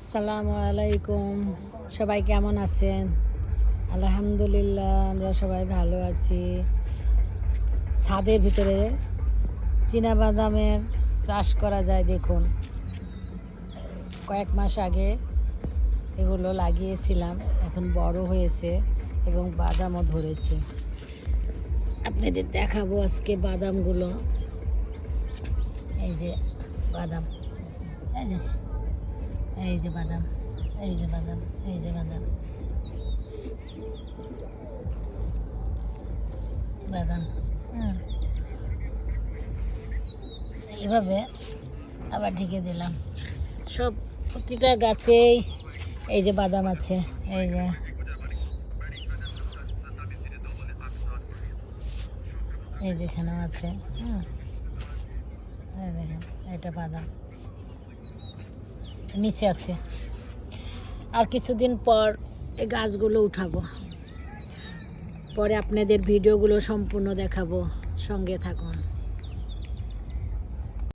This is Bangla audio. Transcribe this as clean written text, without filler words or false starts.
আসসালামু আলাইকুম। সবাই কেমন আছেন? আলহামদুলিল্লাহ, আমরা সবাই ভালো আছি। ছাদের ভিতরে চীনাবাদামের চাষ করা যায়। দেখুন, কয়েক মাস আগে এগুলো লাগিয়েছিলাম, এখন বড় হয়েছে এবং বাদামও ধরেছে। আপনাদের দেখাবো আজকে বাদামগুলো। এই যে বাদাম, এই যে বাদাম, এই যে বাদাম, এই যে বাদাম, বাদাম। এভাবে আবার ঢেকে দিলাম। সব প্রতিটা গাছেই এই যে বাদাম আছে। এই যে এখানেও আছে। এই দেখেন, এটা বাদাম নিচে আছে। আর কিছুদিন পর এই গাছগুলো উঠাবো, পরে আপনাদের ভিডিওগুলো সম্পূর্ণ দেখাবো। সঙ্গে থাকুন।